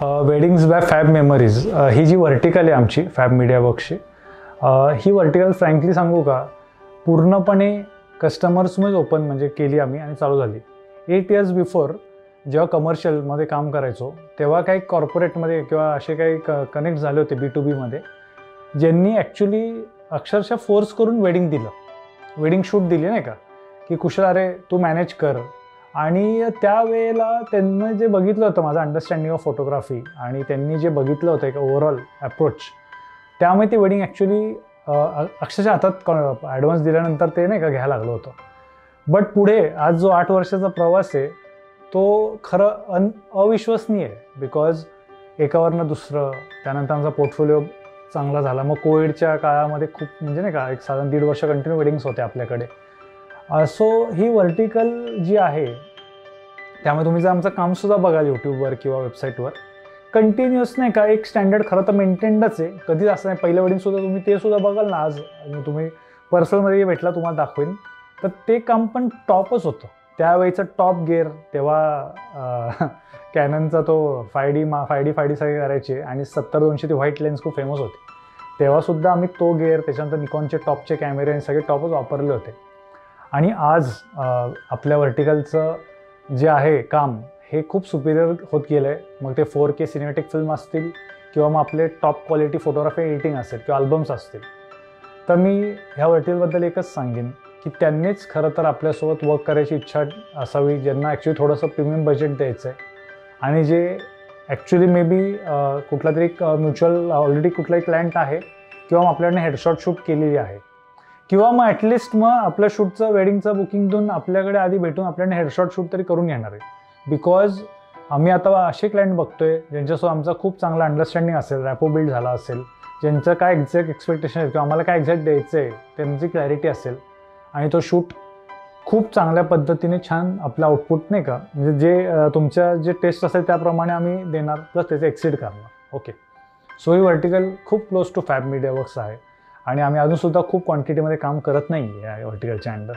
Weddings bye fab memories ही जी vertical आहे आमची fab media वर्क्सची, ही vertical frankly सांगू का पूर्णपणे कस्टमर्समुळेच ओपन म्हणजे केली आम्ही आणि चालू झाली. 8 years बिफोर जेव्हा कमर्शियलमध्ये काम करायचो तेव्हा काही कॉर्पोरेटमध्ये किंवा असे काही कनेक्ट झाले होते B2B मध्ये, ज्यांनी ॲक्च्युली अक्षरशः फोर्स करून वेडिंग शूट दिली नाही का, की कुशल अरे तू मॅनेज कर. आणि त्यावेळेला त्यांनी जे बघितलं होतं माझं अंडरस्टँडिंग ऑफ फोटोग्राफी आणि त्यांनी जे बघितलं होतं एक ओव्हरऑल अप्रोच, त्यामुळे ती वेडिंग ॲक्च्युली अक्षरशः हातात ॲडव्हान्स दिल्यानंतर ते नाही का घ्यायला लागलं होतं. बट पुढे आज जो 8 वर्षाचा प्रवास आहे तो खरं अविश्वसनीय आहे. बिकॉज एकावरनं दुसरं, त्यानंतर आमचा पोर्टफोलिओ चांगला झाला. मग कोविडच्या काळामध्ये खूप म्हणजे नाही का एक साधारण 1.5 वर्ष कंटिन्यू वेडिंग्स होते आपल्याकडे. सो ही व्हर्टिकल जी आहे त्यामुळे तुम्ही जर आमचं कामसुद्धा बघाल यूट्यूबवर किंवा वेबसाईटवर, कंटिन्युअस नाही का एक स्टँडर्ड खरं तर मेंटेनडच आहे. कधीच असं नाही. पहिलं वेडिंगसुद्धा तुम्ही ते सुद्धा बघाल ना, आज तुम्ही पर्सनलमध्ये भेटला तुम्हाला दाखवेन, तर ते काम पण टॉपच होतं. त्यावेळीचं टॉप गिअर तेव्हा कॅननचा तो 5D सगळे करायचे आणि 70-200 ती व्हाईट लेन्स खूप फेमस होती. तेव्हासुद्धा आम्ही तो गिअर, त्याच्यानंतर निकॉनचे टॉपचे कॅमेरे आणि सगळे टॉपच वापरले होते. आणि आज आपल्या व्हर्टिकलचं जे आहे काम हे खूप सुपिरियर होत गेलं आहे. मग ते 4K सिनेमॅटिक फिल्म असतील किंवा मग आपले टॉप क्वालिटी फोटोग्राफी एडिटिंग असेल किंवा अल्बम्स असतील. तर मी ह्या व्हर्टिकलबद्दल एकच सांगेन की त्यांनीच खरं तर आपल्यासोबत वर्क करायची इच्छा असावी, ज्यांना ॲक्च्युली थोडंसं प्रीमियम बजेट द्यायचं आहे आणि जे ॲक्च्युली मे बी कुठला तरी म्युच्युअल ऑलरेडी कुठलाही क्लायंट आहे किंवा आपल्याकडनं हेडशॉट शूट केलेली आहे किंवा मग ॲटलिस्ट मग आपल्या शूटचं वेडिंगचं बुकिंग देऊन आपल्याकडे आधी भेटून आपल्याकडनं हेडशॉट शूट तरी करून घेणार आहे. बिकॉज आम्ही आता असे क्लायंट बघतोय ज्यांच्यासोबत आमचा खूप चांगला अंडरस्टँडिंग असेल, रॅपो बिल्ड झाला असेल, ज्यांचं काय एक्झॅक्ट एक्सपेक्टेशन आहे किंवा आम्हाला काय एक्झॅक्ट द्यायचं आहे त्यांची क्लॅरिटी असेल आणि तो शूट खूप चांगल्या पद्धतीने छान आपला आउटपुट नाही का, म्हणजे जे तुमच्या जे टेस्ट असेल त्याप्रमाणे आम्ही देणार, प्लस त्याचे एक्सिड करणार. ओके, सो ही व्हर्टिकल खूप close to Fab Media works आहे आणि आम्ही अजूनसुद्धा खूप क्वांटिटीमध्ये काम करत नाही या व्हर्टिकलच्या अंडर.